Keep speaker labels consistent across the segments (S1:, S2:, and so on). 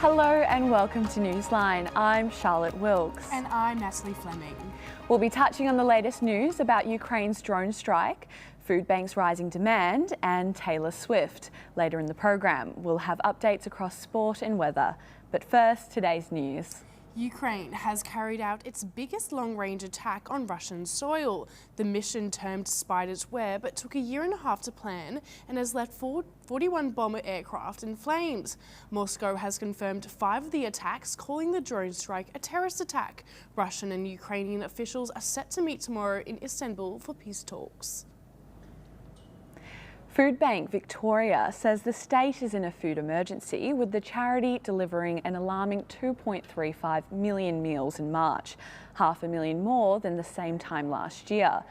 S1: Hello and welcome to Newsline. I'm Charlotte Wilkes.
S2: And I'm Natalie Fleming.
S1: We'll be touching on the latest news about Ukraine's drone strike, food banks' rising demand and Taylor Swift. Later in the program, we'll have updates across sport and weather. But first, today's news.
S2: Ukraine has carried out its biggest long-range attack on Russian soil. The mission, termed Spider's Web, took a year and a half to plan and has left 41 bomber aircraft in flames. Moscow has confirmed 5 of the attacks, calling the drone strike a terrorist attack. Russian and Ukrainian officials are set to meet tomorrow in Istanbul for peace talks.
S1: Food Bank Victoria says the state is in a food emergency, with the charity delivering an alarming 2.35 million meals in March, 500,000 more than the same time last year.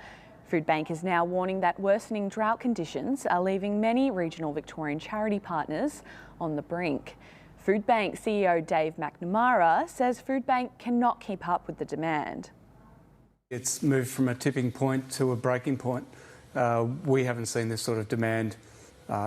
S1: Food Bank is now warning that worsening drought conditions are leaving many regional Victorian charity partners on the brink. Food Bank CEO Dave McNamara says Food Bank cannot keep up with the demand.
S3: It's moved from a tipping point to a breaking point. We haven't seen this sort of demand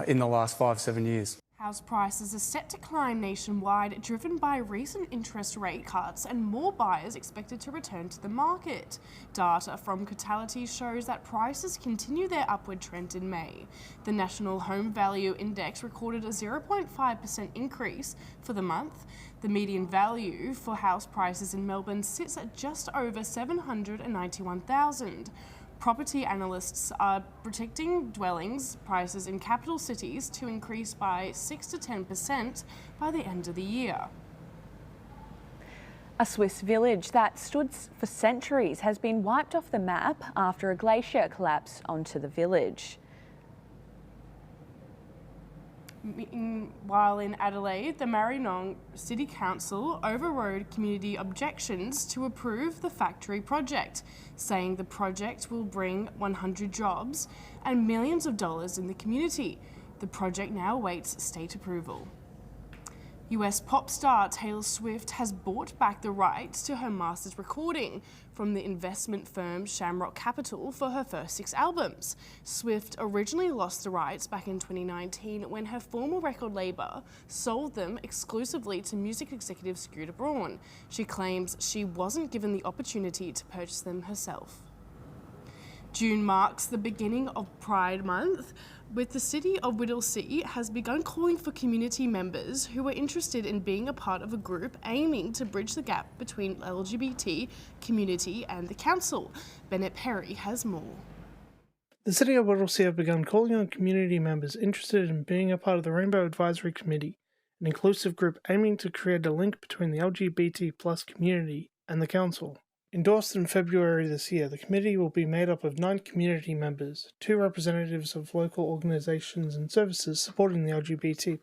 S3: in the last 5-7 years.
S2: House prices are set to climb nationwide, driven by recent interest rate cuts and more buyers expected to return to the market. Data from Catality shows that prices continue their upward trend in May. The National Home Value Index recorded a 0.5% increase for the month. The median value for house prices in Melbourne sits at just over $791,000. Property analysts are predicting dwellings prices in capital cities to increase by 6 to 10% by the end of the year.
S1: A Swiss village that stood for centuries has been wiped off the map after a glacier collapsed onto the village.
S2: While in Adelaide, the Maribyrnong City Council overrode community objections to approve the factory project, saying the project will bring 100 jobs and millions of dollars in the community. The project now awaits state approval. US pop star Taylor Swift has bought back the rights to her master's recording from the investment firm Shamrock Capital for her first 6 albums. Swift originally lost the rights back in 2019 when her former record label sold them exclusively to music executive Scooter Braun. She claims she wasn't given the opportunity to purchase them herself. June marks the beginning of Pride Month, with the city of Whittlesea has begun calling for community members who are interested in being a part of a group aiming to bridge the gap between LGBT community and the council. Bennett Perry has more.
S4: The city of Whittlesea have begun calling on community members interested in being a part of the Rainbow Advisory Committee, an inclusive group aiming to create a link between the LGBT plus community and the council. Endorsed in February this year, the committee will be made up of 9 community members, 2 representatives of local organisations and services supporting the LGBT+,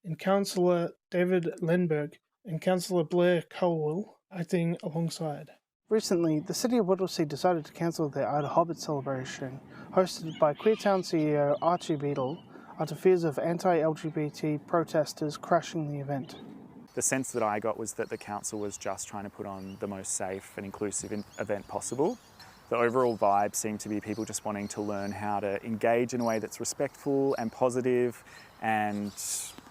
S4: and Councillor David Lenberg and Councillor Blair Colwell acting alongside. Recently, the city of Whittlesea decided to cancel their Ida Hobbit celebration, hosted by Queertown CEO Archie Beadle, after fears of anti-LGBT protesters crashing the event.
S5: The sense that I got was that the council was just trying to put on the most safe and inclusive event possible. The overall vibe seemed to be people just wanting to learn how to engage in a way that's respectful and positive and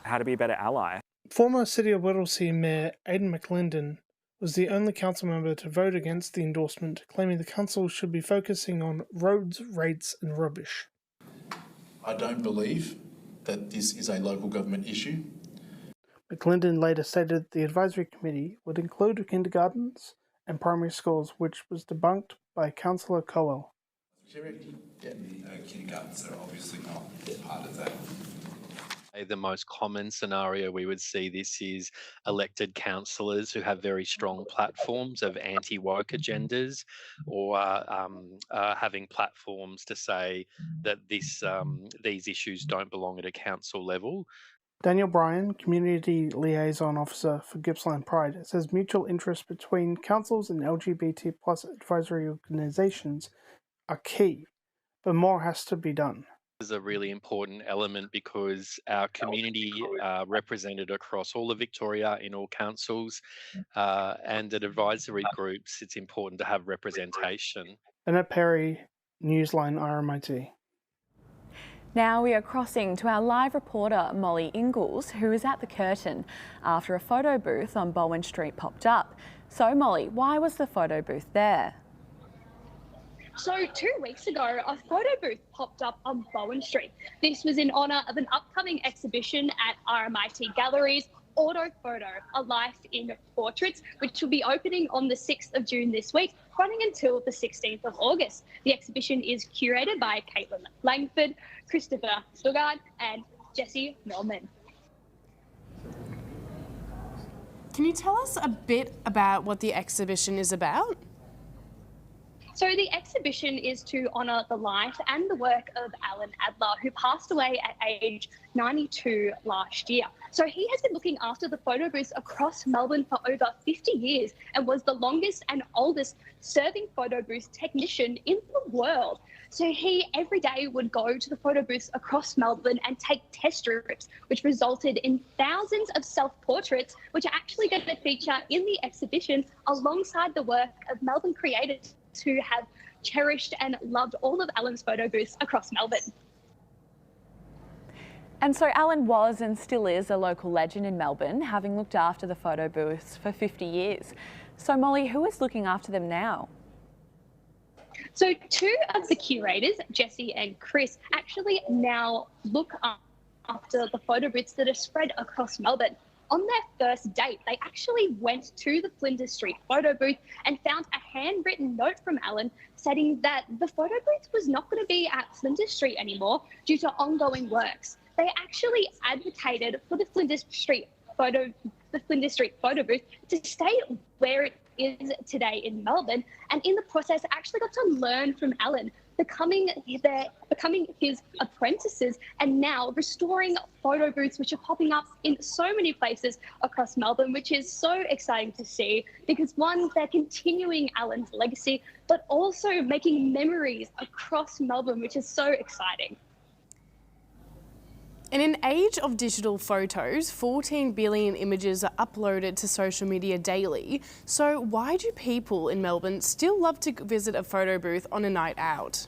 S5: how to be a better ally.
S4: Former City of Whittlesea Mayor Aidan McLindon was the only council member to vote against the endorsement, claiming the council should be focusing on roads, rates and rubbish.
S6: I don't believe that this is a local government issue.
S4: McLindon later stated the advisory committee would include kindergartens and primary schools, which was debunked by Councillor Colwell.
S6: Kindergartens are obviously not part of that.
S7: The most common scenario we would see this is elected councillors who have very strong platforms of anti-woke agendas, or having platforms to say that these issues don't belong at a council level.
S4: Daniel Bryan, Community Liaison Officer for Gippsland Pride, says mutual interest between councils and LGBT plus advisory organisations are key, but more has to be done.
S7: Is a really important element because our community are represented across all of Victoria in all councils, and at advisory groups it's important to have representation.
S4: Bennett Perry, Newsline RMIT.
S1: Now we are crossing to our live reporter Molly Ingalls, who is at the curtain after a photo booth on Bowen Street popped up. So Molly, why was the photo booth there?
S8: So 2 weeks ago, a photo booth popped up on Bowen Street. This was in honour of an upcoming exhibition at RMIT Galleries, Auto Photo, A Life in Portraits, which will be opening on the 6th of June this week, running until the 16th of August. The exhibition is curated by Caitlin Langford, Christopher Stugard and Jesse Norman.
S2: Can you tell us a bit about what the exhibition is about?
S8: So the exhibition is to honour the life and the work of Alan Adler, who passed away at age 92 last year. So he has been looking after the photo booths across Melbourne for over 50 years and was the longest and oldest serving photo booth technician in the world. So he every day would go to the photo booths across Melbourne and take test strips, which resulted in thousands of self-portraits, which are actually going to feature in the exhibition alongside the work of Melbourne creators who have cherished and loved all of Alan's photo booths across Melbourne.
S1: And so Alan was and still is a local legend in Melbourne, having looked after the photo booths for 50 years. So Molly, who is looking after them now?
S8: So 2 of the curators, Jesse and Chris, actually now look after the photo booths that are spread across Melbourne. On their first date, they actually went to the Flinders Street photo booth and found a handwritten note from Alan stating that the photo booth was not going to be at Flinders Street anymore due to ongoing works. They actually advocated for the Flinders Street photo booth to stay where it is today in Melbourne, and in the process actually got to learn from Alan, becoming his apprentices, and now restoring photo booths which are popping up in so many places across Melbourne, which is so exciting to see because one, they're continuing Alan's legacy, but also making memories across Melbourne, which is so exciting.
S2: In an age of digital photos, 14 billion images are uploaded to social media daily. So why do people in Melbourne still love to visit a photo booth on a night out?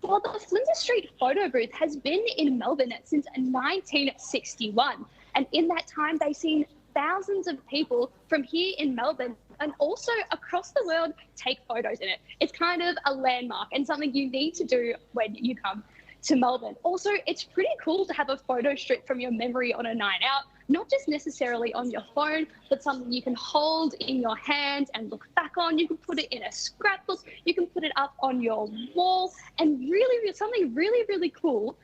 S8: Well, the Flinders Street photo booth has been in Melbourne since 1961. And in that time, they've seen thousands of people from here in Melbourne and also across the world take photos in it. It's kind of a landmark and something you need to do when you come to Melbourne. Also, it's pretty cool to have a photo strip from your memory on a night out, not just necessarily on your phone, but something you can hold in your hand and look back on. You can put it in a scrapbook, you can put it up on your wall, and really something really cool.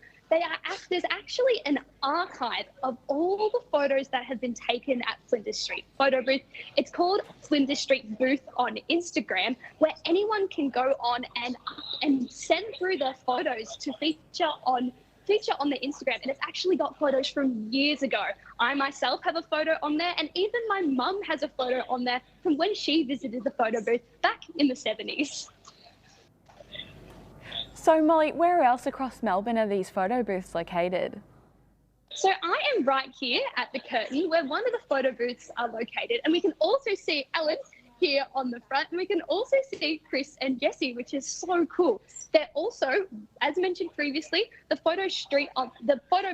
S8: There's actually an archive of all the photos that have been taken at Flinders Street photo booth. It's called Flinders Street Booth on Instagram, where anyone can go on and send through their photos to feature on the Instagram, and it's actually got photos from years ago. I myself have a photo on there, and even my mum has a photo on there from when she visited the photo booth back in the 70s.
S1: So Molly, where else across Melbourne are these photo booths located?
S8: So I am right here at the curtain where one of the photo booths are located, and we can also see Alan here on the front, and we can also see Chris and Jesse, which is so cool. They're also, as mentioned previously, the photo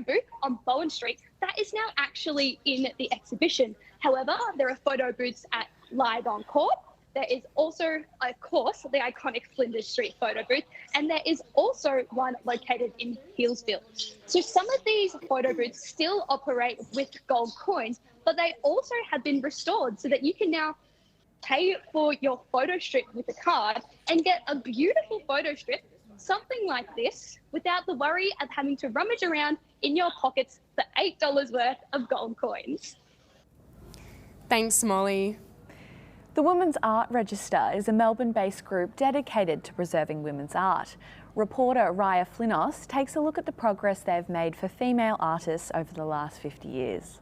S8: booth on Bowen Street, that is now actually in the exhibition. However, there are photo booths at Lygon Court. There is also, of course, the iconic Flinders Street photo booth, and there is also one located in Healesville. So some of these photo booths still operate with gold coins, but they also have been restored so that you can now pay for your photo strip with a card and get a beautiful photo strip, something like this, without the worry of having to rummage around in your pockets for $8 worth of gold coins.
S2: Thanks, Molly.
S1: The Women's Art Register is a Melbourne-based group dedicated to preserving women's art. Reporter Raya Flinos takes a look at the progress they've made for female artists over the last 50 years.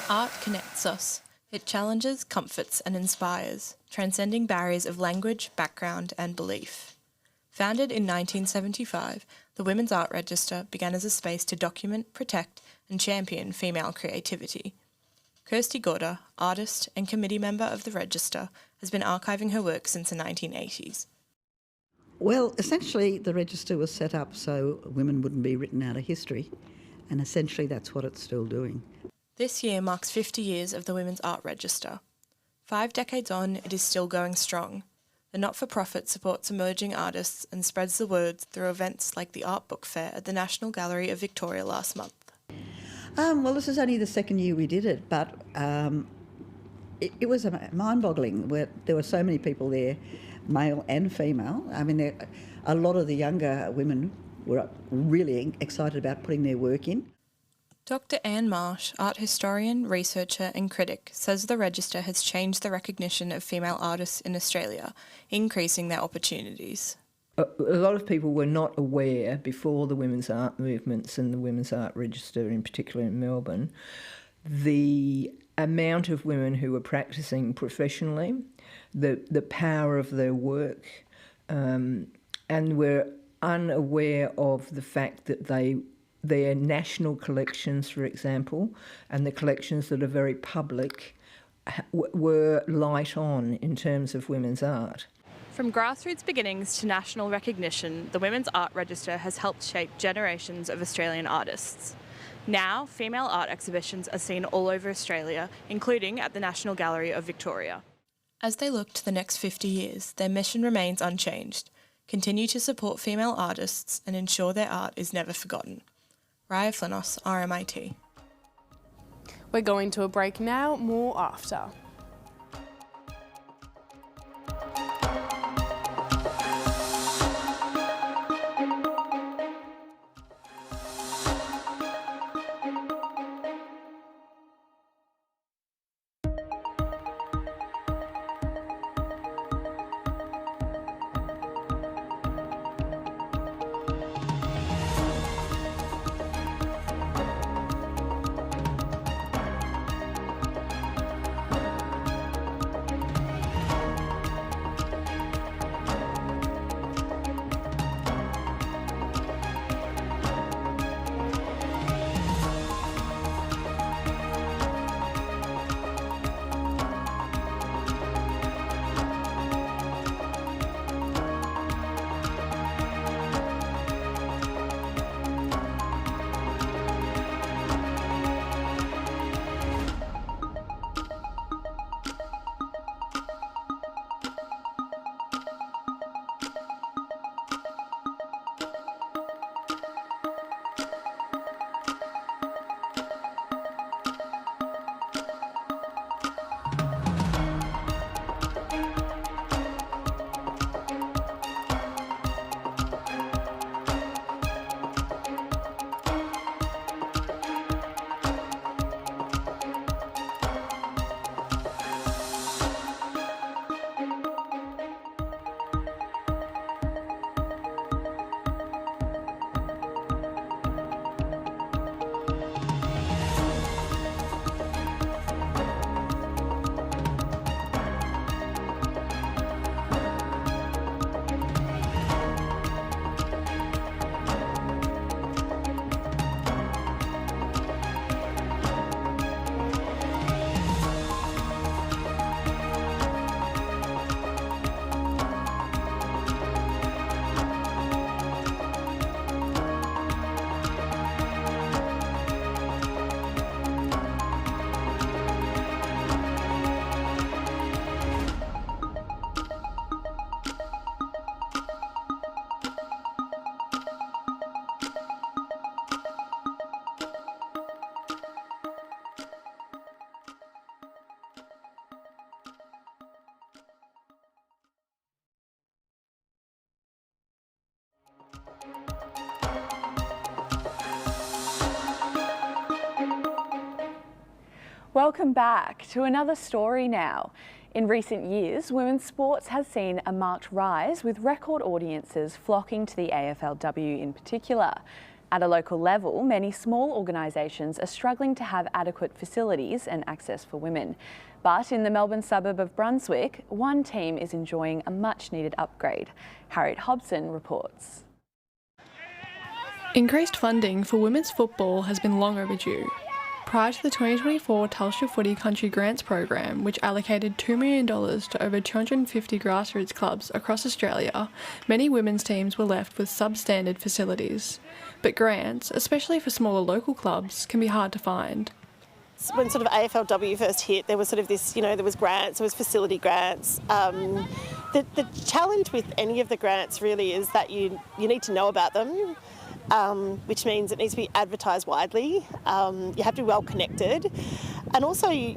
S9: Art connects us. It challenges, comforts and inspires, transcending barriers of language, background and belief. Founded in 1975, the Women's Art Register began as a space to document, protect and champion female creativity. Kirsty Gorder, artist and committee member of the Register, has been archiving her work since the 1980s.
S10: Well, essentially the register was set up so women wouldn't be written out of history, and essentially that's what it's still doing.
S9: This year marks 50 years of the Women's Art Register. 5 decades on, it is still going strong. The not-for-profit supports emerging artists and spreads the word through events like the Art Book Fair at the National Gallery of Victoria last month.
S10: Well, this is only the second year we did it, but it was mind-boggling. There were so many people there, male and female. I mean, a lot of the younger women were really excited about putting their work in.
S9: Dr. Anne Marsh, art historian, researcher and critic, says the register has changed the recognition of female artists in Australia, increasing their opportunities.
S11: A lot of people were not aware before the women's art movements and the Women's Art Register, in particular in Melbourne, the amount of women who were practising professionally, the power of their work, and were unaware of the fact that their national collections, for example, and the collections that are very public, were light on in terms of women's art.
S9: From grassroots beginnings to national recognition, the Women's Art Register has helped shape generations of Australian artists. Now, female art exhibitions are seen all over Australia, including at the National Gallery of Victoria. As they look to the next 50 years, their mission remains unchanged: continue to support female artists and ensure their art is never forgotten. Raya Flinos, RMIT.
S2: We're going to a break now, more after.
S1: Welcome back to another story now. In recent years, women's sports has seen a marked rise, with record audiences flocking to the AFLW in particular. At a local level, many small organisations are struggling to have adequate facilities and access for women. But in the Melbourne suburb of Brunswick, one team is enjoying a much-needed upgrade. Harriet Hobson reports.
S12: Increased funding for women's football has been long overdue.
S9: prior to the 2024 Telstra Footy Country Grants program, which allocated $2 million to over 250 grassroots clubs across Australia, many women's teams were left with substandard facilities. But grants, especially for smaller local clubs, can be hard to find.
S12: When sort of AFLW first hit, there was sort of this, there was grants, there was facility grants. The challenge with any of the grants really is that you need to know about them, which means it needs to be advertised widely. You have to be well connected, and also you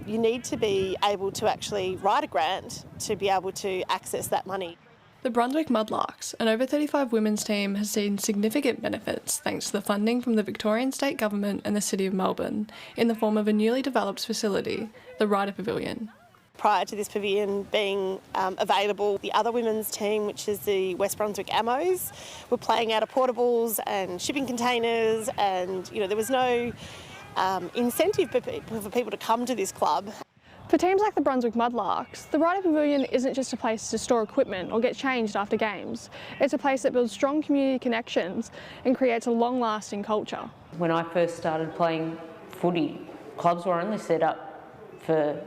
S12: need to be able to actually write a grant to be able to access that money.
S9: The Brunswick Mudlarks, an over 35 women's team, has seen significant benefits thanks to the funding from the Victorian State Government and the City of Melbourne in the form of a newly developed facility, the Ryder Pavilion.
S12: Prior to this pavilion being available, the other women's team, which is the West Brunswick Ammos, were playing out of portables and shipping containers, and there was no incentive for people to come to this club.
S13: For teams like the Brunswick Mudlarks, the Ryder Pavilion isn't just a place to store equipment or get changed after games. It's a place that builds strong community connections and creates a long-lasting culture.
S14: When I first started playing footy, clubs were only set up for,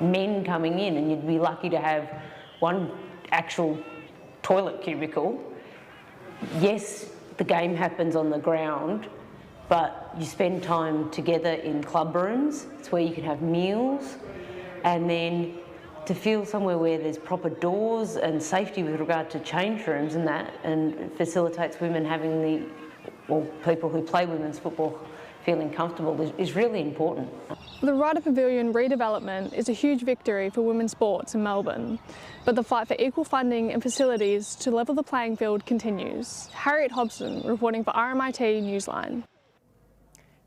S14: men coming in, and you'd be lucky to have one actual toilet cubicle. Yes, the game happens on the ground, but you spend time together in club rooms. It's where you can have meals, and then to feel somewhere where there's proper doors and safety with regard to change rooms and that, and facilitates women having people who play women's football feeling comfortable is really important.
S13: The Ryder Pavilion redevelopment is a huge victory for women's sports in Melbourne, but the fight for equal funding and facilities to level the playing field continues. Harriet Hobson reporting for RMIT Newsline.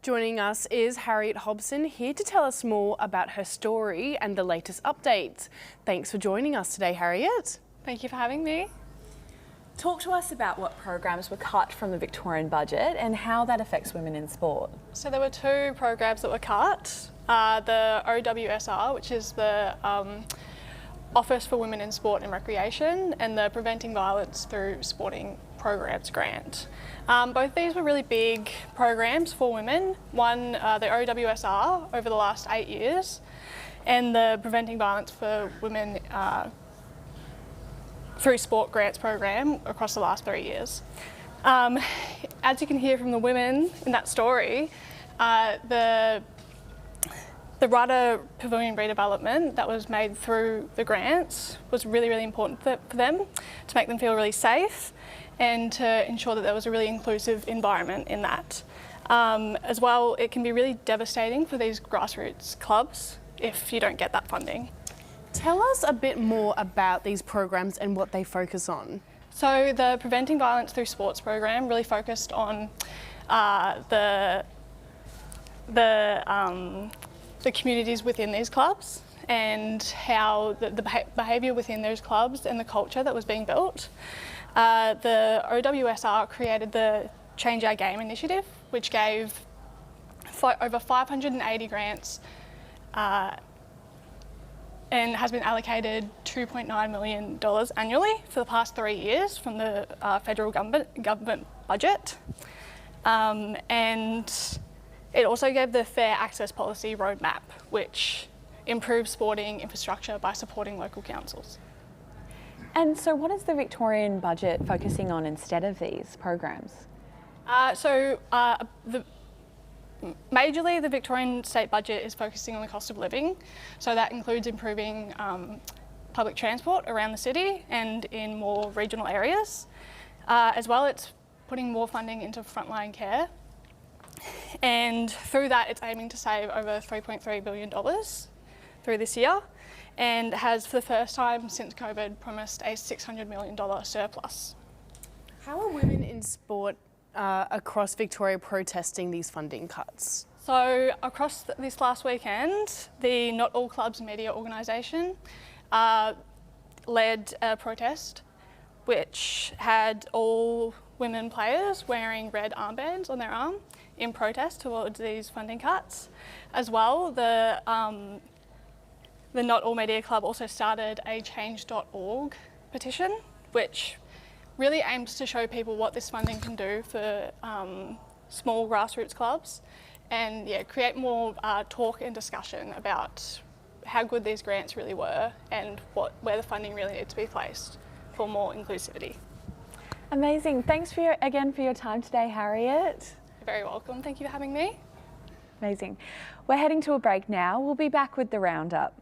S2: Joining us is Harriet Hobson, here to tell us more about her story and the latest updates. Thanks for joining us today, Harriet.
S13: Thank you for having me.
S1: Talk to us about what programs were cut from the Victorian budget and how that affects women in sport.
S13: So there were two programs that were cut. The OWSR, which is the Office for Women in Sport and Recreation, and the Preventing Violence Through Sporting Programs grant. Both these were really big programs for women. One, the OWSR, over the last 8 years, and the Preventing Violence for Women Through Sport grants program across the last 3 years. As you can hear from the women in that story, the Ryder Pavilion redevelopment that was made through the grants was really, really important for them to make them feel really safe and to ensure that there was a really inclusive environment in that. As well, it can be really devastating for these grassroots clubs if you don't get that funding.
S2: Tell us a bit more about these programs and what they focus on.
S13: So the Preventing Violence Through Sports program really focused on the communities within these clubs and how the behaviour within those clubs and the culture that was being built. The OWSR created the Change Our Game initiative, which gave over 580 grants and has been allocated $2.9 million annually for the past 3 years from the federal government budget. And it also gave the Fair Access Policy roadmap, which improves sporting infrastructure by supporting local councils.
S1: And so what is the Victorian budget focusing on instead of these programs?
S13: Majorly, the Victorian state budget is focusing on the cost of living, so that includes improving public transport around the city and in more regional areas. As well, it's putting more funding into frontline care, and through that it's aiming to save over $3.3 billion through this year, and has for the first time since COVID promised a $600 million surplus.
S2: How are women in sport across Victoria protesting these funding cuts?
S13: So across this last weekend, the Not All Clubs Media organisation led a protest which had all women players wearing red armbands on their arm in protest towards these funding cuts. As well, the Not All Media Club also started a change.org petition, which really aims to show people what this funding can do for small grassroots clubs and create more talk and discussion about how good these grants really were and where the funding really needs to be placed for more inclusivity.
S1: Amazing. Thanks again for your time today, Harriet.
S13: You're very welcome. Thank you for having me.
S1: Amazing. We're heading to a break now. We'll be back with the Roundup.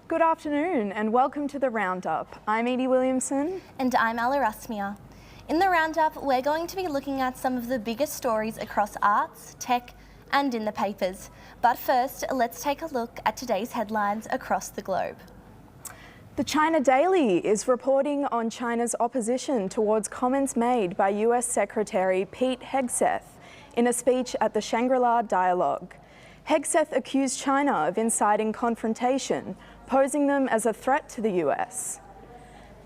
S1: Good afternoon and welcome to the Roundup. I'm Edie Williamson.
S15: And I'm Ella Rasmia. In the Roundup, we're going to be looking at some of the biggest stories across arts, tech, and in the papers. But first, let's take a look at today's headlines across the globe.
S1: The China Daily is reporting on China's opposition towards comments made by US Secretary Pete Hegseth in a speech at the Shangri-La Dialogue. Hegseth accused China of inciting confrontation, posing them as a threat to the US.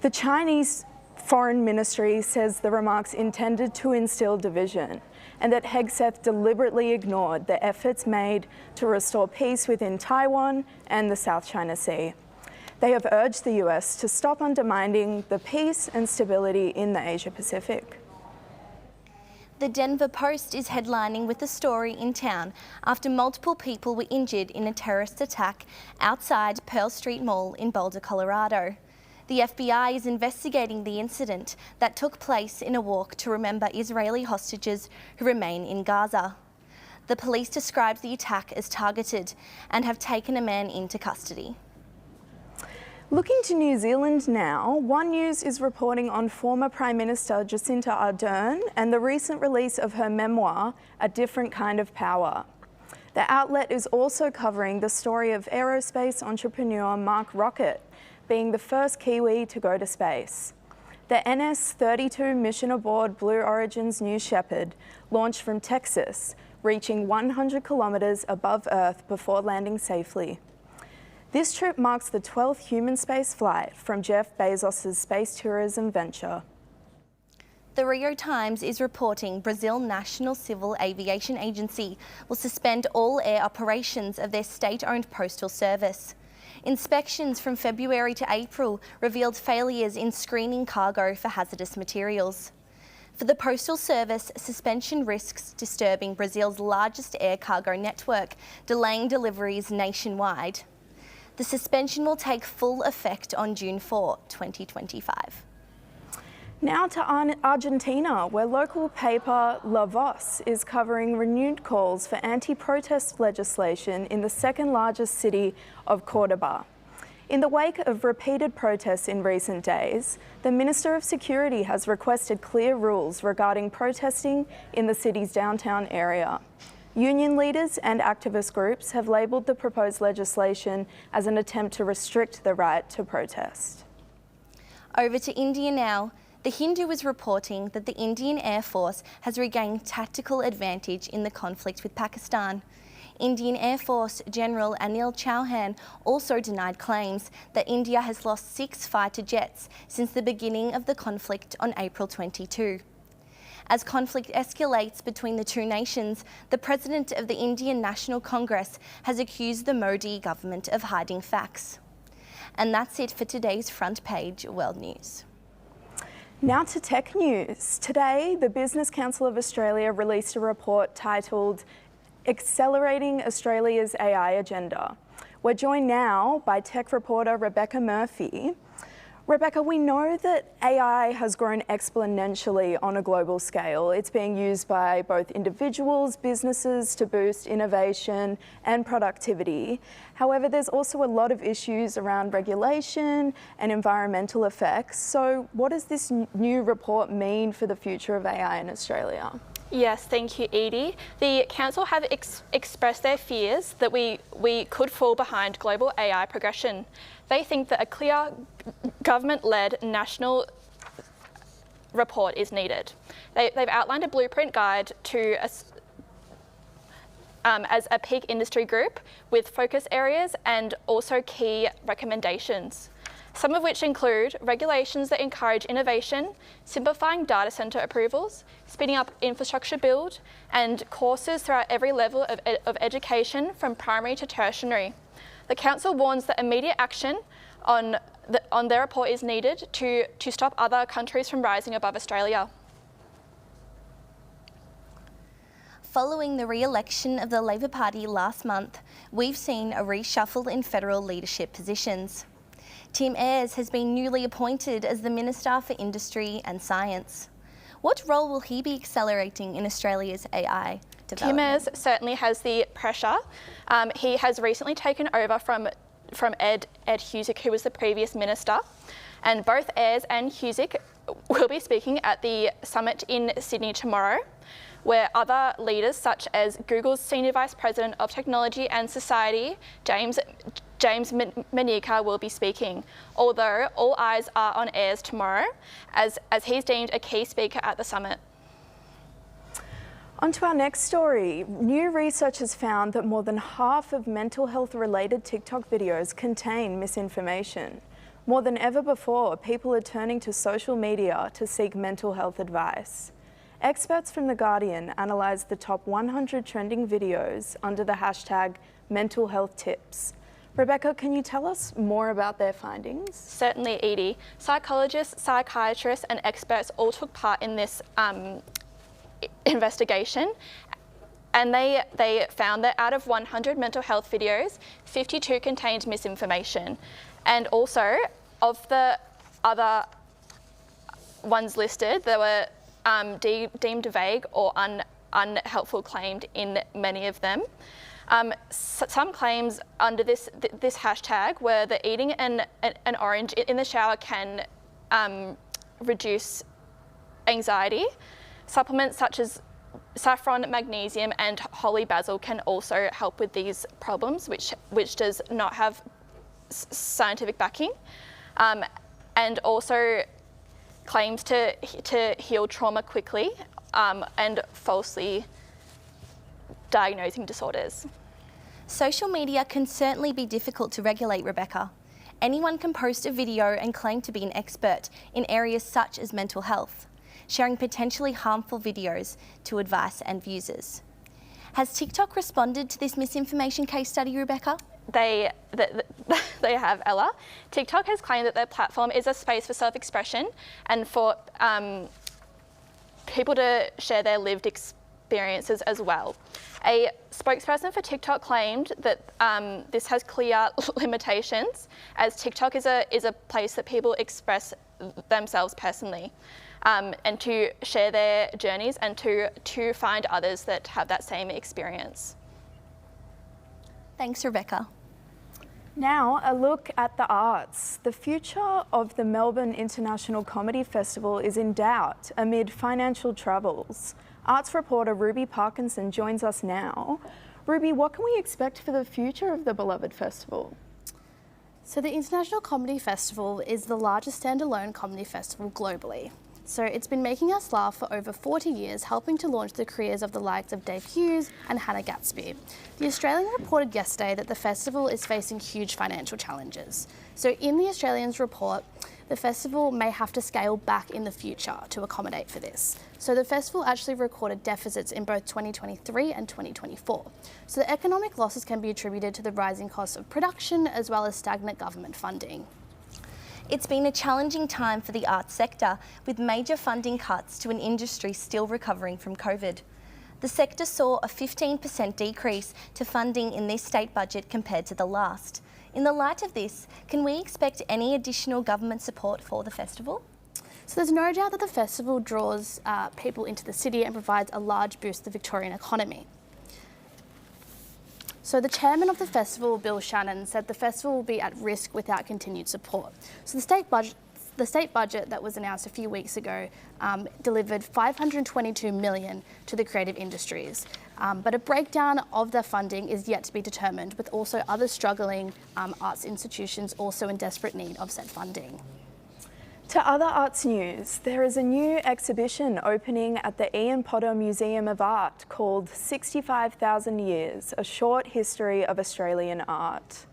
S1: The Chinese Foreign Ministry says the remarks intended to instill division and that Hegseth deliberately ignored the efforts made to restore peace within Taiwan and the South China Sea. They have urged the US to stop undermining the peace and stability in the Asia-Pacific.
S15: The Denver Post is headlining with a story in town after multiple people were injured in a terrorist attack outside Pearl Street Mall in Boulder, Colorado. The FBI is investigating the incident that took place in a walk to remember Israeli hostages who remain in Gaza. The police described the attack as targeted and have taken a man into custody.
S1: Looking to New Zealand now, One News is reporting on former Prime Minister Jacinda Ardern and the recent release of her memoir, A Different Kind of Power. The outlet is also covering the story of aerospace entrepreneur Mark Rocket being the first Kiwi to go to space. The NS-32 mission aboard Blue Origin's New Shepard launched from Texas, reaching 100 kilometres above Earth before landing safely. This trip marks the 12th human space flight from Jeff Bezos' space tourism venture.
S15: The Rio Times is reporting Brazil National Civil Aviation Agency will suspend all air operations of their state-owned postal service. Inspections from February to April revealed failures in screening cargo for hazardous materials. For the Postal Service, suspension risks disturbing Brazil's largest air cargo network, delaying deliveries nationwide. The suspension will take full effect on June 4, 2025.
S16: Now to Argentina, where local paper La Voz is covering renewed calls for anti-protest legislation in the second largest city of Córdoba. In the wake of repeated protests in recent days, the Minister of Security has requested clear rules regarding protesting in the city's downtown area. Union leaders and activist groups have labelled the proposed legislation as an attempt to restrict the right to protest.
S15: Over to India now. The Hindu is reporting that the Indian Air Force has regained tactical advantage in the conflict with Pakistan. Indian Air Force General Anil Chauhan also denied claims that India has lost 6 fighter jets since the beginning of the conflict on April 22. As conflict escalates between the two nations, the President of the Indian National Congress has accused the Modi government of hiding facts. And that's it for today's Front Page World News.
S16: Now to tech news. Today, the Business Council of Australia released a report titled Accelerating Australia's AI Agenda. We're joined now by tech reporter Rebecca Murphy. Rebecca, we know that AI has grown exponentially on a global scale. It's being used by both individuals, businesses to boost innovation and productivity. However, there's also a lot of issues around regulation and environmental effects. So what does this new report mean for the future of AI in Australia?
S13: Yes, thank you, Edie. The Council have expressed their fears that we could fall behind global AI progression. They think that a clear government-led national report is needed. They've outlined a blueprint guide to as a peak industry group with focus areas and also key recommendations. Some of which include regulations that encourage innovation, simplifying data centre approvals, speeding up infrastructure build, and courses throughout every level of education from primary to tertiary. The Council warns that immediate action on their report is needed to stop other countries from rising above Australia.
S15: Following the re-election of the Labor Party last month, we've seen a reshuffle in federal leadership positions. Tim Ayres has been newly appointed as the Minister for Industry and Science. What role will he be accelerating in Australia's AI development?
S13: Tim Ayres certainly has the pressure. He has recently taken over from Ed Husic, who was the previous minister, and both Ayres and Husic will be speaking at the summit in Sydney tomorrow, where other leaders such as Google's Senior Vice President of Technology and Society, James Manika, will be speaking, although all eyes are on Ayres tomorrow, as he's deemed a key speaker at the summit.
S16: On to our next story. New research has found that more than half of mental health related TikTok videos contain misinformation. More than ever before, people are turning to social media to seek mental health advice. Experts from The Guardian analysed the top 100 trending videos under the hashtag mental health tips. Rebecca, can you tell us more about their findings?
S13: Certainly, Edie. Psychologists, psychiatrists and experts all took part in this investigation, and they found that out of 100 mental health videos, 52 contained misinformation. And also, of the other ones listed, there were deemed vague or unhelpful claimed in many of them. Some claims under this hashtag were that eating an orange in the shower can reduce anxiety. Supplements such as saffron, magnesium and holy basil can also help with these problems, which does not have scientific backing, and also claims to heal trauma quickly and falsely diagnosing disorders.
S15: Social media can certainly be difficult to regulate, Rebecca. Anyone can post a video and claim to be an expert in areas such as mental health. sharing potentially harmful videos to advice and users. Has TikTok responded to this misinformation case study, Rebecca?
S17: They have, Ella. TikTok has claimed that their platform is a space for self-expression and for people to share their lived experiences as well. A spokesperson for TikTok claimed that this has clear limitations, as TikTok is a place that people express themselves personally and to share their journeys and to find others that have that same experience.
S15: Thanks, Rebecca.
S16: Now, a look at the arts. The future of the Melbourne International Comedy Festival is in doubt amid financial troubles. Arts reporter Ruby Parkinson joins us now. Ruby, what can we expect for the future of the beloved festival?
S18: So the International Comedy Festival is the largest standalone comedy festival globally. So it's been making us laugh for over 40 years, helping to launch the careers of the likes of Dave Hughes and Hannah Gatsby. The Australian reported yesterday that the festival is facing huge financial challenges. So in the Australian's report, the festival may have to scale back in the future to accommodate for this. So the festival actually recorded deficits in both 2023 and 2024. So the economic losses can be attributed to the rising costs of production as well as stagnant government funding.
S15: It's been a challenging time for the arts sector, with major funding cuts to an industry still recovering from COVID. The sector saw a 15% decrease to funding in this state budget compared to the last. In the light of this, can we expect any additional government support for the festival?
S18: So there's no doubt that the festival draws people into the city and provides a large boost to the Victorian economy. So the chairman of the festival, Bill Shannon, said the festival will be at risk without continued support. So the state budget that was announced a few weeks ago delivered $522 million to the creative industries. But a breakdown of the funding is yet to be determined, with also other struggling arts institutions also in desperate need of said funding.
S16: To other arts news, there is a new exhibition opening at the Ian Potter Museum of Art called 65,000 Years, A Short History of Australian Art.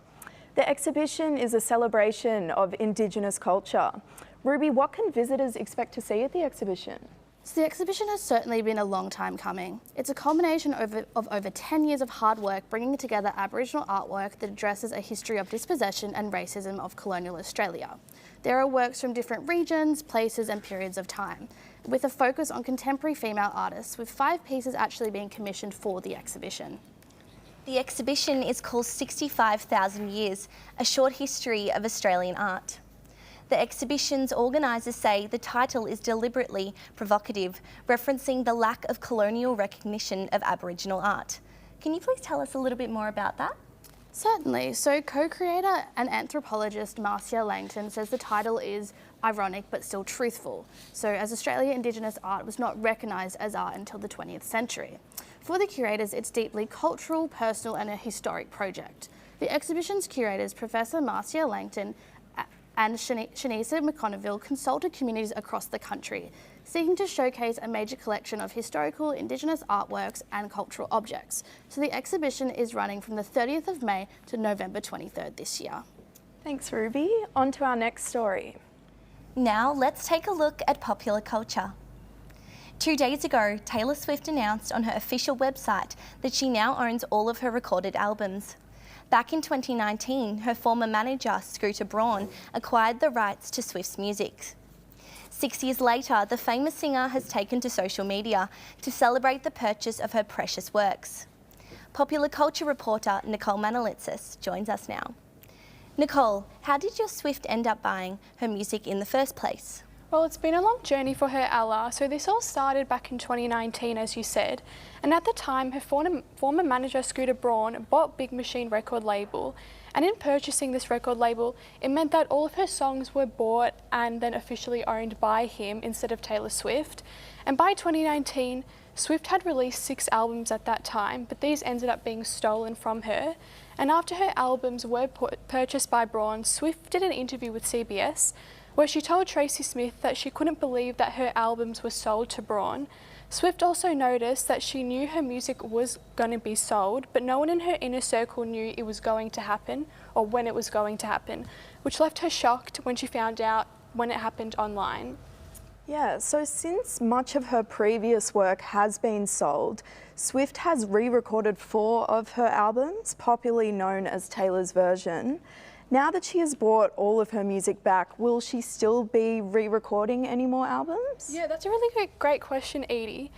S16: The exhibition is a celebration of Indigenous culture. Ruby, what can visitors expect to see at the exhibition?
S18: So the exhibition has certainly been a long time coming. It's a culmination of over 10 years of hard work bringing together Aboriginal artwork that addresses a history of dispossession and racism of colonial Australia. There are works from different regions, places and periods of time, with a focus on contemporary female artists, with 5 pieces actually being commissioned for the exhibition.
S15: The exhibition is called 65,000 Years, A Short History of Australian Art. The exhibition's organisers say the title is deliberately provocative, referencing the lack of colonial recognition of Aboriginal art. Can you please tell us a little bit more about that?
S18: Certainly. So co-creator and anthropologist Marcia Langton says the title is ironic but still truthful. So as Australia, Indigenous art was not recognised as art until the 20th century. For the curators, it's deeply cultural, personal and a historic project. The exhibition's curators, Professor Marcia Langton and Shanisa McConneville, consulted communities across the country, seeking to showcase a major collection of historical Indigenous artworks and cultural objects. So the exhibition is running from the 30th of May to November 23rd this year.
S16: Thanks, Ruby. On to our next story.
S15: Now let's take a look at popular culture. 2 days ago, Taylor Swift announced on her official website that she now owns all of her recorded albums. Back in 2019, her former manager, Scooter Braun, acquired the rights to Swift's music. 6 years later, the famous singer has taken to social media to celebrate the purchase of her precious works. Popular culture reporter Nicole Manalitsis joins us now. Nicole, how did your Swift end up buying her music in the first place?
S13: Well, it's been a long journey for her, Ella. So this all started back in 2019, as you said. And at the time, her former manager, Scooter Braun, bought Big Machine record label. And in purchasing this record label, it meant that all of her songs were bought and then officially owned by him instead of Taylor Swift. And by 2019, Swift had released 6 albums at that time, but these ended up being stolen from her. And after her albums were purchased by Braun, Swift did an interview with CBS where she told Tracy Smith that she couldn't believe that her albums were sold to Braun. Swift also noticed that she knew her music was going to be sold, but no one in her inner circle knew it was going to happen or when it was going to happen, which left her shocked when she found out when it happened online.
S16: Yeah, so since much of her previous work has been sold, Swift has re-recorded 4 of her albums, popularly known as Taylor's Version. Now that she has brought all of her music back, will she still be re-recording any more albums?
S13: Yeah, that's a really great question, Edie.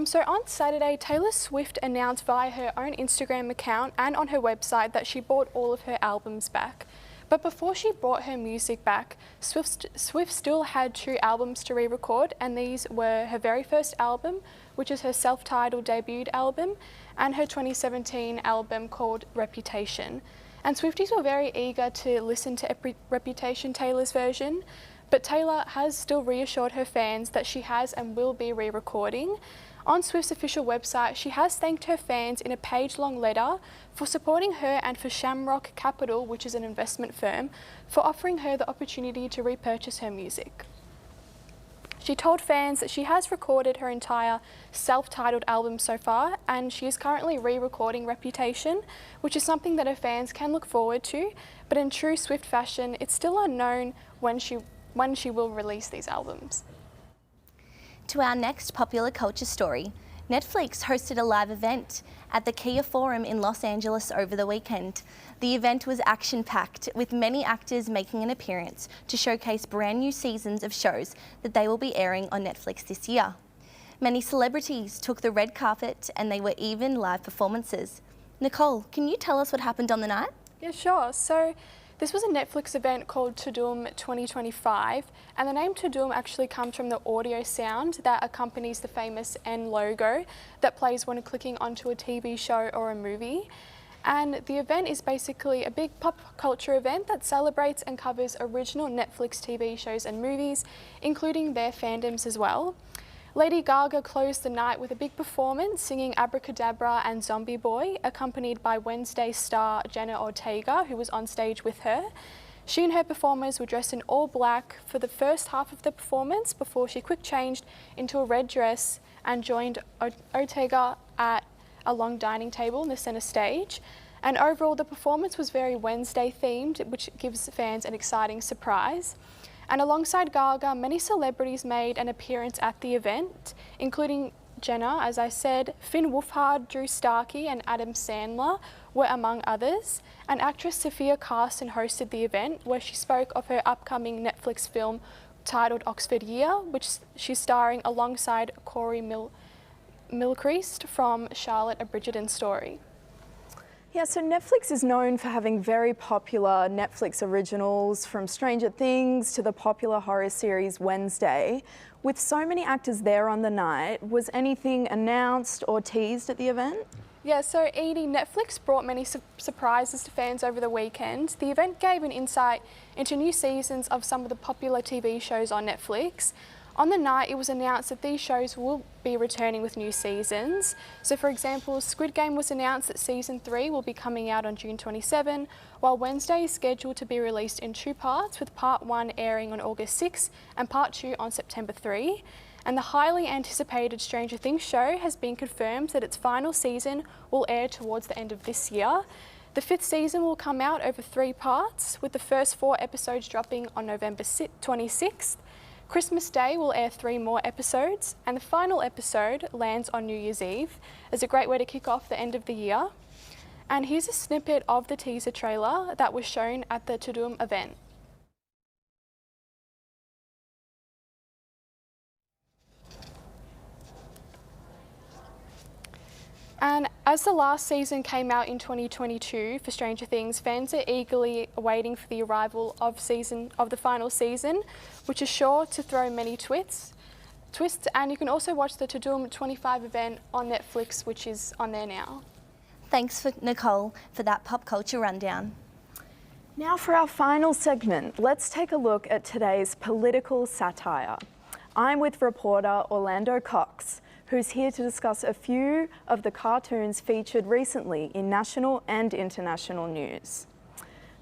S13: So on Saturday, Taylor Swift announced via her own Instagram account and on her website that she brought all of her albums back. But before she brought her music back, Swift still had 2 albums to re-record, and these were her very first album, which is her self-titled debut album, and her 2017 album called Reputation. And Swifties were very eager to listen to Reputation, Taylor's version, but Taylor has still reassured her fans that she has and will be re-recording. On Swift's official website, she has thanked her fans in a page-long letter for supporting her and for Shamrock Capital, which is an investment firm, for offering her the opportunity to repurchase her music. She told fans that she has recorded her entire self-titled album so far, and she is currently re-recording Reputation, which is something that her fans can look forward to, but in true Swift fashion, it's still unknown when she will release these albums.
S15: To our next popular culture story, Netflix hosted a live event at the Kia Forum in Los Angeles over the weekend. The event was action-packed, with many actors making an appearance to showcase brand new seasons of shows that they will be airing on Netflix this year. Many celebrities took the red carpet, and they were even live performances. Nicole, can you tell us what happened on the night?
S13: Yeah, sure. So this was a Netflix event called Tudum 2025, and the name Tudum actually comes from the audio sound that accompanies the famous N logo that plays when clicking onto a TV show or a movie. And the event is basically a big pop culture event that celebrates and covers original Netflix TV shows and movies, including their fandoms as well. Lady Gaga closed the night with a big performance singing Abracadabra and Zombie Boy, accompanied by Wednesday star Jenna Ortega, who was on stage with her. She and her performers were dressed in all black for the first half of the performance before she quick changed into a red dress and joined Ortega at a long dining table in the centre stage. And overall, the performance was very Wednesday themed, which gives fans an exciting surprise. And alongside Gaga, many celebrities made an appearance at the event, including Jenna, as I said, Finn Wolfhard, Drew Starkey and Adam Sandler were among others. And actress Sophia Carson hosted the event, where she spoke of her upcoming Netflix film titled Oxford Year, which she's starring alongside Corey Milcreast from Charlotte, A Bridgerton Story.
S16: Yeah, so Netflix is known for having very popular Netflix originals, from Stranger Things to the popular horror series Wednesday. With so many actors there on the night, was anything announced or teased at the event?
S13: Yeah, so Edie, Netflix brought many surprises to fans over the weekend. The event gave an insight into new seasons of some of the popular TV shows on Netflix. On the night, it was announced that these shows will be returning with new seasons. So for example, Squid Game was announced that Season 3 will be coming out on June 27, while Wednesday is scheduled to be released in 2 parts, with Part 1 airing on August 6 and Part 2 on September 3. And the highly anticipated Stranger Things show has been confirmed that its final season will air towards the end of this year. The 5th season will come out over 3 parts, with the first 4 episodes dropping on November 26th. Christmas Day will air 3 more episodes, and the final episode lands on New Year's Eve as a great way to kick off the end of the year. And here's a snippet of the teaser trailer that was shown at the Tudum event. And as the last season came out in 2022 for Stranger Things, fans are eagerly waiting for the arrival of the final season, which is sure to throw many twists. And you can also watch the Tudum 25 event on Netflix, which is on there now.
S15: Thanks for Nicole for that pop culture rundown.
S16: Now for our final segment, let's take a look at today's political satire. I'm with reporter Orlando Cox, who's here to discuss a few of the cartoons featured recently in national and international news.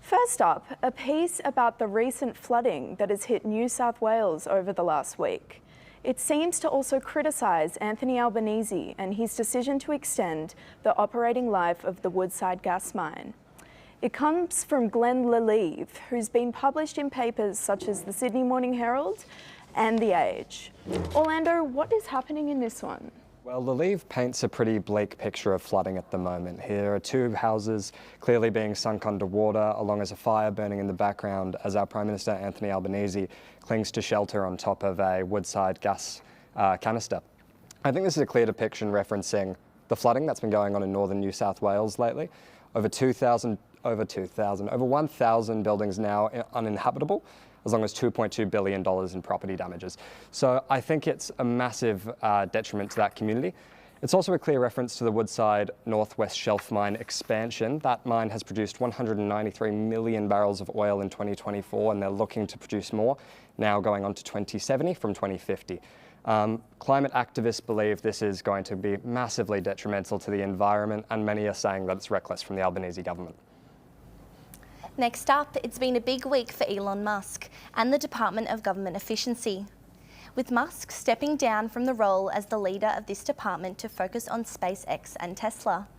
S16: First up, a piece about the recent flooding that has hit New South Wales over the last week. It seems to also criticise Anthony Albanese and his decision to extend the operating life of the Woodside gas mine. It comes from Glenn Lelieve, who's been published in papers such as the Sydney Morning Herald and The Age. Orlando, what is happening in this one?
S19: Well, the Leave paints a pretty bleak picture of flooding at the moment. Here are two houses clearly being sunk underwater, along as a fire burning in the background as our Prime Minister Anthony Albanese clings to shelter on top of a Woodside gas canister. I think this is a clear depiction referencing the flooding that's been going on in northern New South Wales lately. Over 1,000 buildings now uninhabitable, as long as $2.2 billion in property damages. So I think it's a massive detriment to that community. It's also a clear reference to the Woodside Northwest Shelf Mine expansion. That mine has produced 193 million barrels of oil in 2024, and they're looking to produce more, now going on to 2070 from 2050. Climate activists believe this is going to be massively detrimental to the environment, and many are saying that it's reckless from the Albanese government.
S15: Next up, it's been a big week for Elon Musk and the Department of Government Efficiency, with Musk stepping down from the role as the leader of this department to focus on SpaceX and Tesla.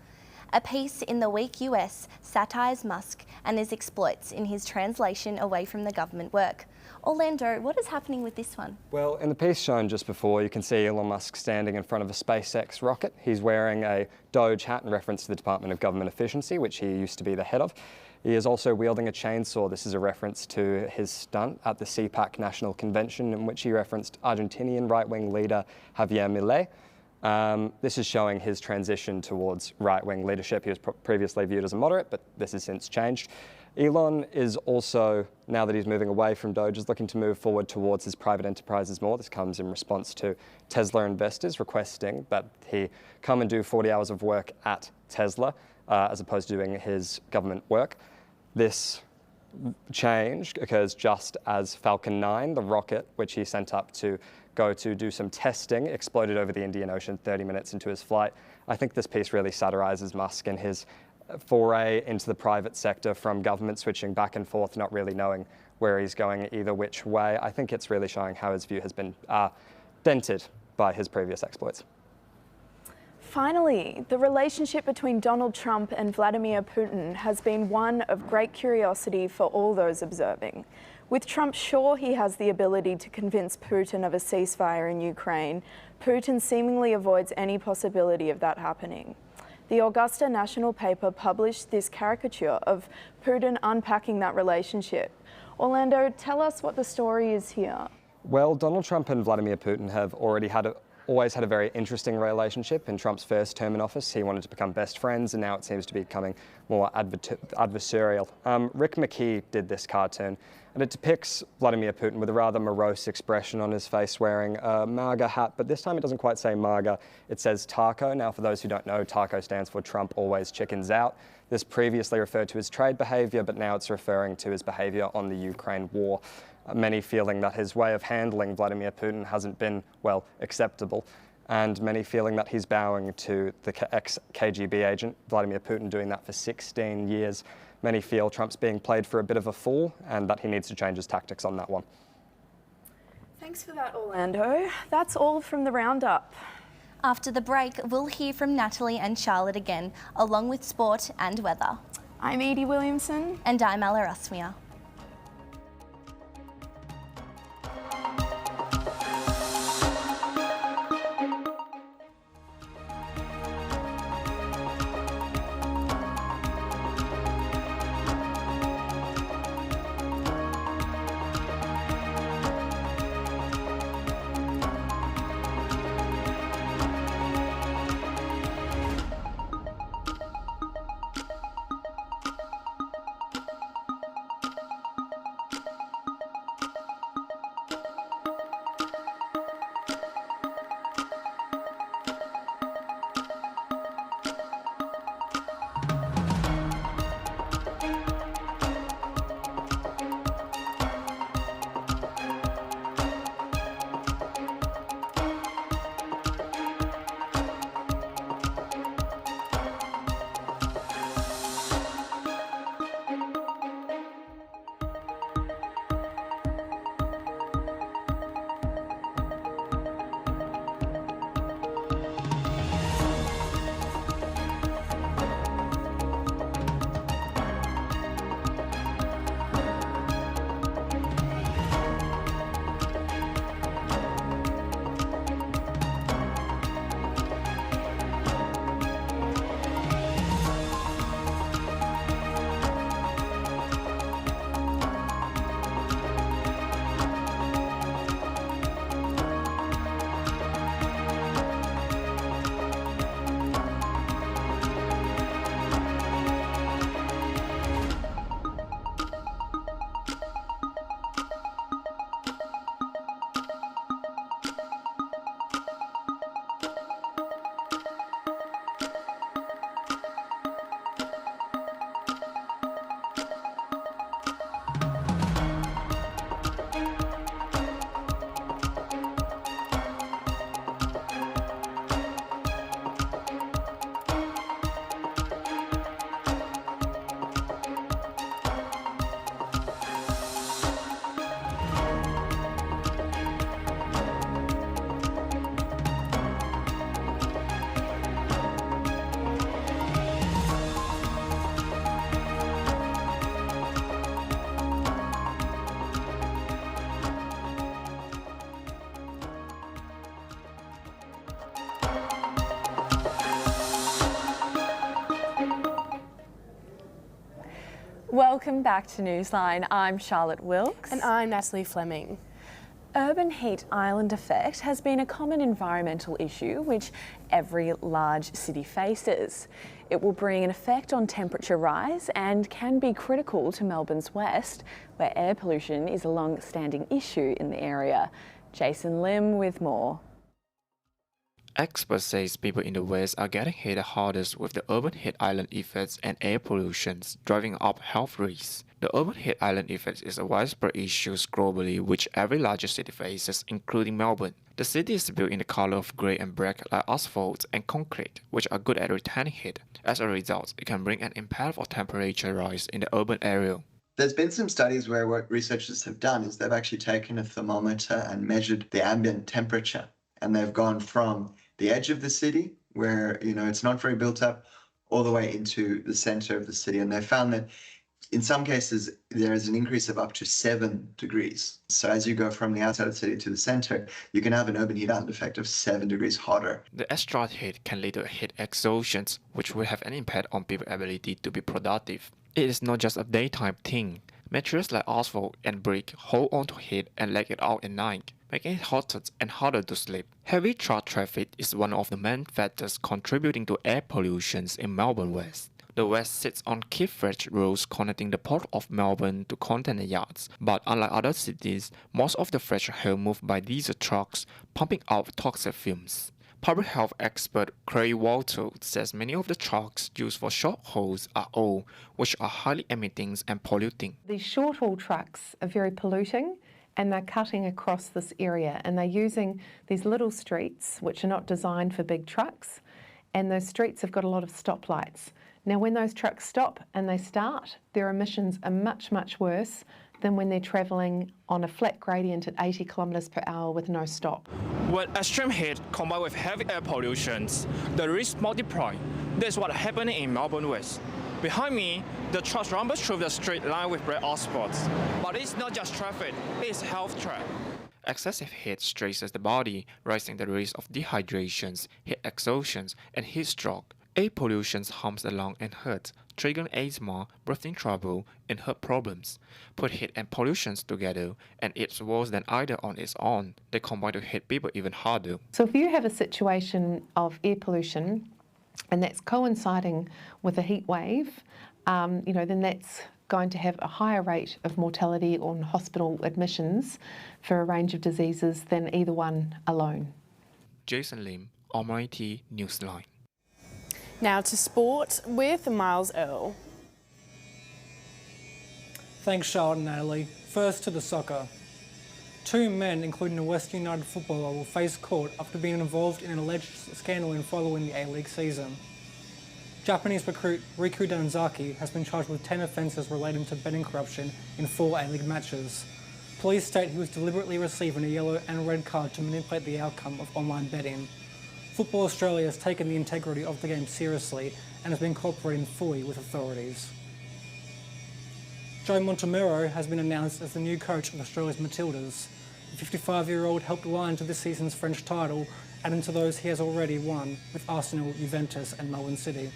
S15: A piece in the Week US satires Musk and his exploits in his translation away from the government work. Orlando, what is happening with this one?
S19: Well, in the piece shown just before, you can see Elon Musk standing in front of a SpaceX rocket. He's wearing a Doge hat in reference to the Department of Government Efficiency, which he used to be the head of. He is also wielding a chainsaw. This is a reference to his stunt at the CPAC National Convention, in which he referenced Argentinian right-wing leader Javier Milei. This is showing his transition towards right-wing leadership. He was previously viewed as a moderate, but this has since changed. Elon is also, now that he's moving away from Doge, is looking to move forward towards his private enterprises more. This comes in response to Tesla investors requesting that he come and do 40 hours of work at Tesla, as opposed to doing his government work. This change occurs just as Falcon 9, the rocket which he sent up to go to do some testing, exploded over the Indian Ocean 30 minutes into his flight. I think this piece really satirizes Musk and his foray into the private sector, from government switching back and forth, not really knowing where he's going either which way. I think it's really showing how his view has been dented by his previous exploits.
S16: Finally, the relationship between Donald Trump and Vladimir Putin has been one of great curiosity for all those observing. With Trump sure he has the ability to convince Putin of a ceasefire in Ukraine, Putin seemingly avoids any possibility of that happening. The Augusta National paper published this caricature of Putin unpacking that relationship. Orlando, tell us what the story is here.
S19: Well, Donald Trump and Vladimir Putin have already always had a very interesting relationship. In Trump's first term in office, he wanted to become best friends, and now it seems to be becoming more adversarial. Rick McKee did this cartoon, and it depicts Vladimir Putin with a rather morose expression on his face, wearing a MAGA hat, but this time it doesn't quite say MAGA, it says TACO. Now, for those who don't know, TACO stands for Trump Always Chickens Out. This previously referred to his trade behaviour, but now it's referring to his behaviour on the Ukraine war. Many feeling that his way of handling Vladimir Putin hasn't been, well, acceptable, and many feeling that he's bowing to the ex-KGB agent, Vladimir Putin, doing that for 16 years. Many feel Trump's being played for a bit of a fool and that he needs to change his tactics on that one.
S16: Thanks for that, Orlando. That's all from the Roundup.
S15: After the break, we'll hear from Natalie and Charlotte again, along with sport and weather.
S16: I'm Edie Williamson.
S15: And I'm Ella Rusmia.
S1: Welcome back to Newsline. I'm Charlotte Wilkes.
S2: And I'm Natalie Fleming.
S1: Urban heat island effect has been a common environmental issue which every large city faces. It will bring an effect on temperature rise and can be critical to Melbourne's west, where air pollution is a long-standing issue in the area. Jason Lim with more.
S20: Experts say people in the West are getting hit hardest with the urban heat island effects and air pollution, driving up health risks. The urban heat island effect is a widespread issue globally which every larger city faces, including Melbourne. The city is built in the color of grey and black like asphalt and concrete, which are good at retaining heat. As a result, it can bring an impact of temperature rise in the urban area.
S21: There's been some studies where what researchers have done is they've actually taken a thermometer and measured the ambient temperature. And they've gone from the edge of the city, where it's not very built up, all the way into the center of the city. And they found that in some cases, there is an increase of up to 7 degrees. So as you go from the outside of the city to the center, you can have an urban heat island effect of 7 degrees hotter.
S20: The extra heat can lead to heat exhaustion, which will have an impact on people's ability to be productive. It is not just a daytime thing. Materials like asphalt and brick hold on to heat and let it out at night, making it hotter and harder to sleep. Heavy truck traffic is one of the main factors contributing to air pollution in Melbourne West. The West sits on key-freight roads connecting the Port of Melbourne to container yards, but unlike other cities, most of the freight are moved by diesel trucks, pumping out toxic fumes. Public health expert Craig Walter says many of the trucks used for short hauls are old, which are highly emitting and polluting.
S22: These short-haul trucks are very polluting, and they're cutting across this area, and they're using these little streets which are not designed for big trucks, and those streets have got a lot of stoplights. Now when those trucks stop and they start, their emissions are much, much worse than when they're travelling on a flat gradient at 80 kilometres per hour with no stop.
S23: When extreme heat combined with heavy air pollution, the risk multiply. That's what happened in Melbourne West. Behind me, the trucks rumble through the street lined with red asphalt. But it's not just traffic, it's health threat.
S20: Excessive heat stresses the body, raising the risk of dehydration, heat exhaustion, and heat stroke. Air pollution harms the lung and heart, triggering asthma, breathing trouble, and heart problems. Put heat and pollution together, and it's worse than either on its own. They combine to hit people even harder.
S22: So if you have a situation of air pollution, and that's coinciding with a heat wave, then that's going to have a higher rate of mortality on hospital admissions for a range of diseases than either one alone.
S20: Jason Lim, RMIT Newsline.
S2: Now to sport with Miles Earl.
S24: Thanks, Charlotte and Natalie. First to the soccer. 2 men, including a West United footballer, will face court after being involved in an alleged scandal in following the A-League season. Japanese recruit Riku Danzaki has been charged with 10 offences relating to betting corruption in 4 A-League matches. Police state he was deliberately receiving a yellow and red card to manipulate the outcome of online betting. Football Australia has taken the integrity of the game seriously and has been cooperating fully with authorities. Joe Montemurro has been announced as the new coach of Australia's Matildas. The 55-year-old helped Lion to this season's French title, adding to those he has already won with Arsenal, Juventus and Melbourne City.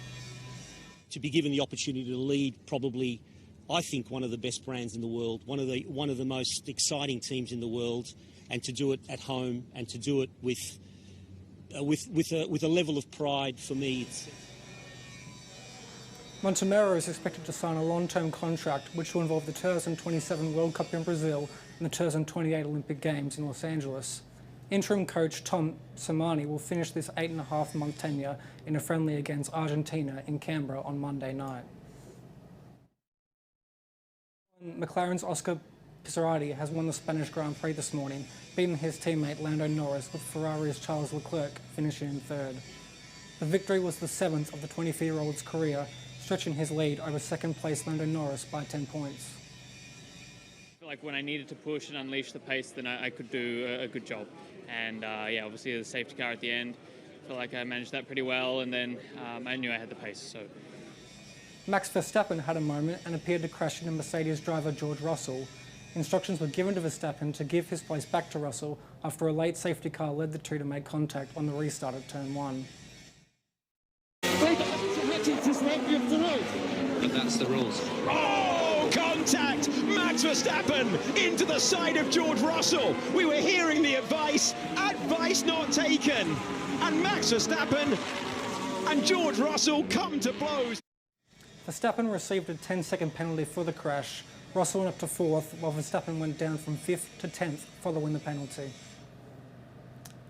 S25: To be given the opportunity to lead probably, I think, one of the best brands in the world, one of the most exciting teams in the world, and to do it at home and to do it with a level of pride, for me.
S24: Montemurro is expected to sign a long-term contract which will involve the 2027 World Cup in Brazil and the 2028 Olympic Games in Los Angeles. Interim coach Tom Samani will finish this 8.5-month tenure in a friendly against Argentina in Canberra on Monday night. McLaren's Oscar Pisardi has won the Spanish Grand Prix this morning, beating his teammate Lando Norris, with Ferrari's Charles Leclerc finishing in 3rd. The victory was the 7th of the 24-year-old's career, stretching his lead over second-place Lando Norris by 10 points.
S26: I feel like when I needed to push and unleash the pace, then I could do a good job. And yeah, obviously the safety car at the end, I feel like I managed that pretty well, and then I knew I had the pace. So.
S24: Max Verstappen had a moment and appeared to crash into Mercedes driver George Russell. Instructions were given to Verstappen to give his place back to Russell after a late safety car led the two to make contact on the restart at turn 1.
S27: But that's the rules.
S24: Oh!
S3: Full contact. Max Verstappen into the side of George Russell. We were hearing the advice not taken. And Max Verstappen and George Russell come to blows.
S24: Verstappen received a 10-second penalty for the crash. Russell went up to 4th, while Verstappen went down from 5th to 10th following the penalty.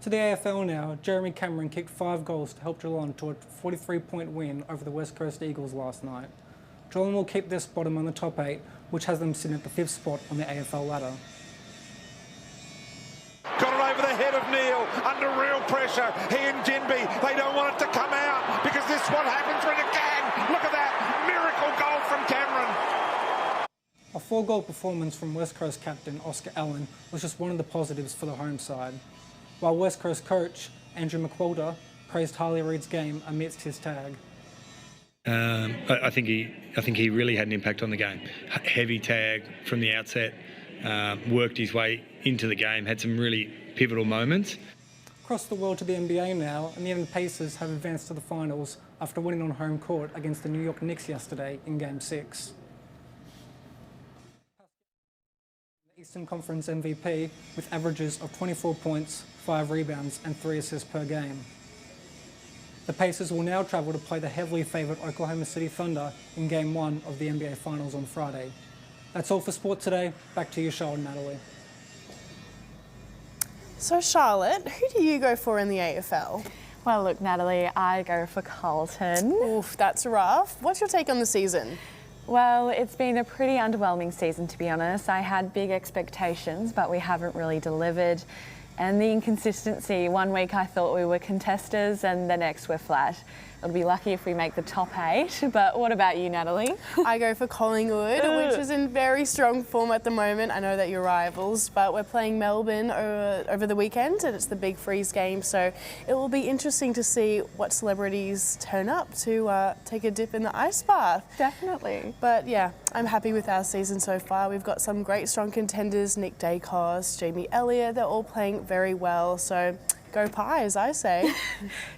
S24: To the AFL now, Jeremy Cameron kicked 5 goals to help Geelong to a 43-point win over the West Coast Eagles last night. Geelong will keep their spot among the top 8, which has them sitting at the 5th spot on the AFL ladder.
S4: Got it over the head of Neil, under real pressure. He and Jinby, they don't want it to come out because this is what happens when it can. Look at that, miracle goal from Cameron.
S24: A 4-goal performance from West Coast captain Oscar Allen was just one of the positives for the home side, while West Coast coach Andrew McQuilter praised Harley Reid's game amidst his tag.
S5: I think he really had an impact on the game. Heavy tag from the outset, worked his way into the game, had some really pivotal moments.
S24: Across the world to the NBA now, and the Indiana Pacers have advanced to the finals after winning on home court against the New York Knicks yesterday in Game 6. The Eastern Conference MVP with averages of 24 points, 5 rebounds and 3 assists per game. The Pacers will now travel to play the heavily favoured Oklahoma City Thunder in Game 1 of the NBA Finals on Friday. That's all for sport today. Back to you, Charlotte and Natalie.
S2: So Charlotte, who do you go for in the AFL?
S1: Well, look, Natalie, I go for Carlton.
S2: Oof, that's rough. What's your take on the season?
S1: Well, it's been a pretty underwhelming season, to be honest. I had big expectations, but we haven't really delivered. And the inconsistency, one week I thought we were contesters and the next we're flat. It'll be lucky if we make the top 8, but what about you, Natalie?
S2: I go for Collingwood, which is in very strong form at the moment. I know that you're rivals, but we're playing Melbourne over the weekend and it's the big freeze game, so it will be interesting to see what celebrities turn up to take a dip in the ice bath.
S1: Definitely.
S2: But yeah, I'm happy with our season so far. We've got some great strong contenders, Nick Dacos, Jamie Elliott, they're all playing very well, so go Pies, I say.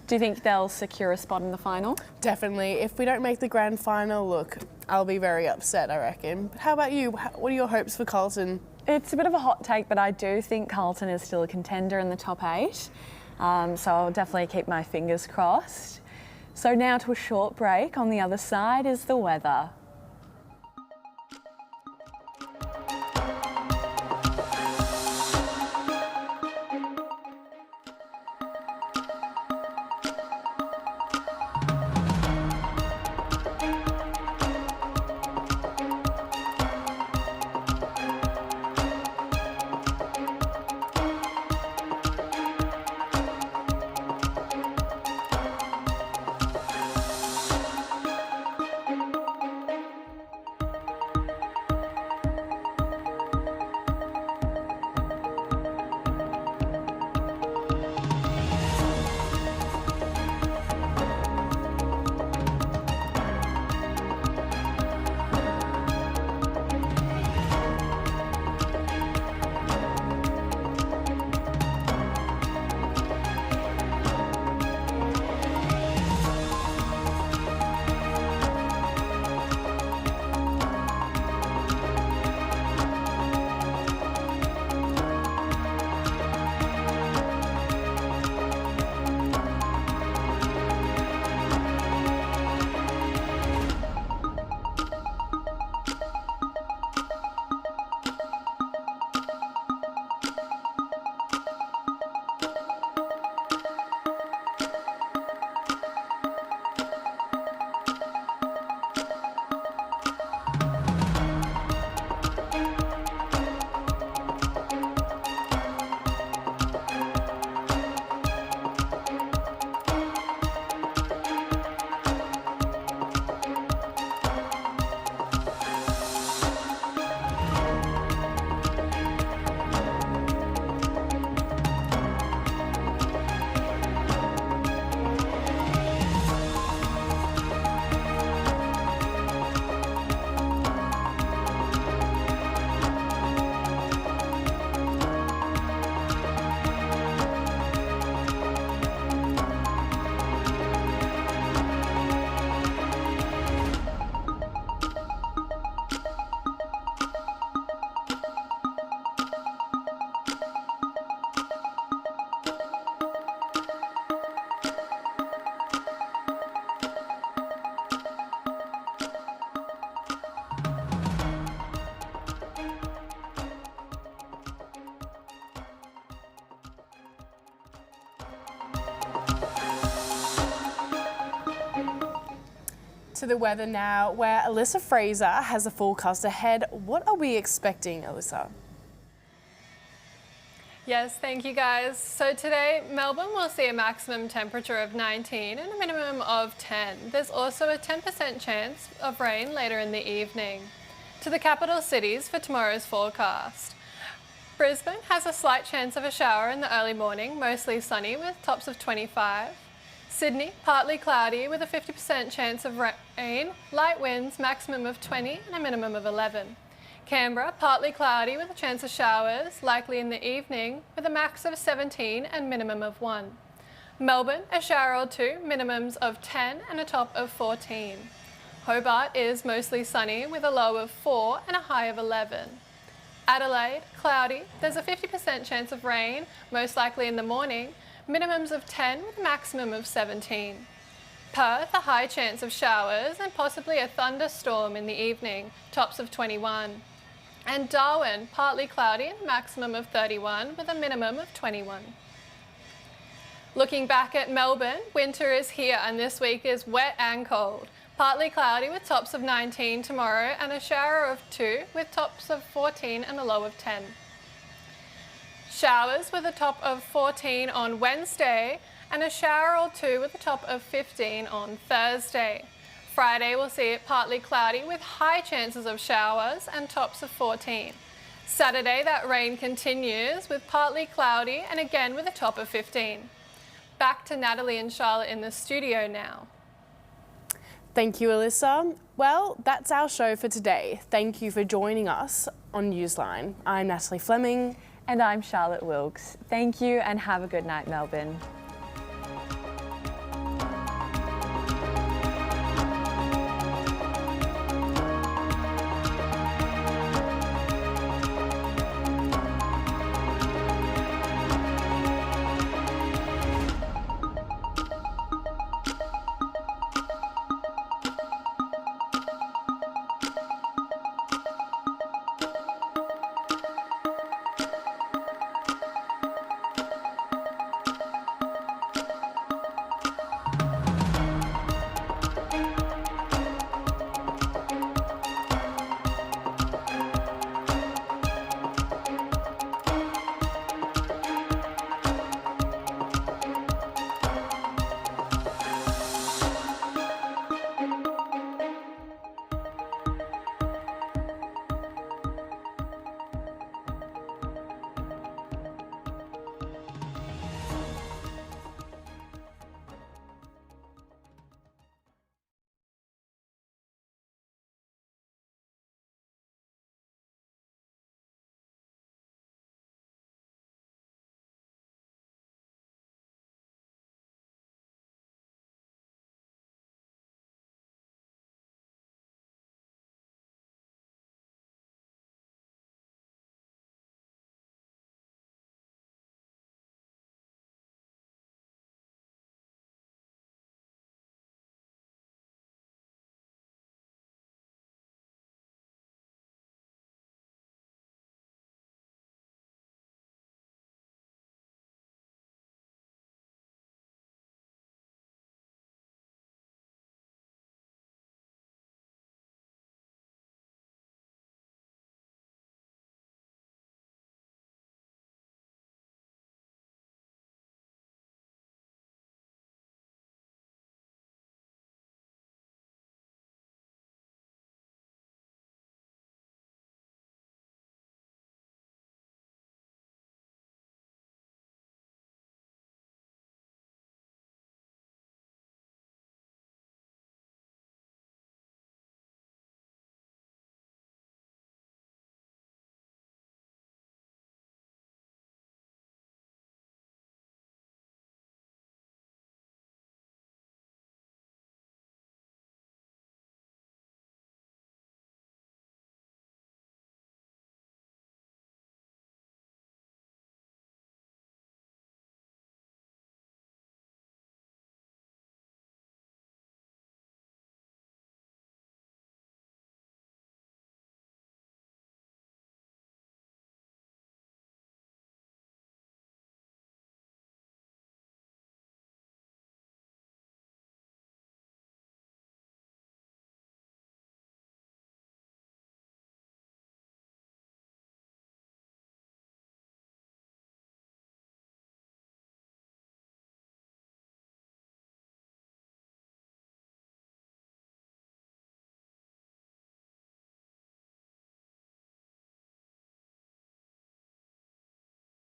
S1: Do you think they'll secure a spot in the final?
S2: Definitely. If we don't make the grand final, look, I'll be very upset, I reckon. But how about you? What are your hopes for Carlton?
S1: It's a bit of a hot take, but I do think Carlton is still a contender in the top 8. So I'll definitely keep my fingers crossed. So now to a short break. On the other side is the weather.
S2: to the weather now, where Alyssa Fraser has the forecast ahead. What are we expecting, Alyssa?
S6: Yes, thank you guys. So today, Melbourne will see a maximum temperature of 19 and a minimum of 10. There's also a 10% chance of rain later in the evening. To the capital cities for tomorrow's forecast. Brisbane has a slight chance of a shower in the early morning, mostly sunny with tops of 25. Sydney, partly cloudy with a 50% chance of rain, light winds, maximum of 20 and a minimum of 11. Canberra, partly cloudy with a chance of showers, likely in the evening, with a max of 17 and minimum of 1. Melbourne, a shower or two, minimums of 10 and a top of 14. Hobart is mostly sunny with a low of 4 and a high of 11. Adelaide, cloudy, there's a 50% chance of rain, most likely in the morning, minimums of 10 with a maximum of 17. Perth, a high chance of showers and possibly a thunderstorm in the evening, tops of 21. And Darwin, partly cloudy and a maximum of 31 with a minimum of 21. Looking back at Melbourne, winter is here and this week is wet and cold. Partly cloudy with tops of 19 tomorrow and a shower of 2 with tops of 14 and a low of 10. Showers with a top of 14 on Wednesday and a shower or 2 with a top of 15 on Thursday. Friday we'll see it partly cloudy with high chances of showers and tops of 14. Saturday that rain continues with partly cloudy and again with a top of 15. Back to Natalie and Charlotte in the studio now.
S2: Thank you, Alyssa. Well, that's our show for today. Thank you for joining us on Newsline. I'm Natalie Fleming.
S1: And I'm Charlotte Wilkes. Thank you and have a good night, Melbourne.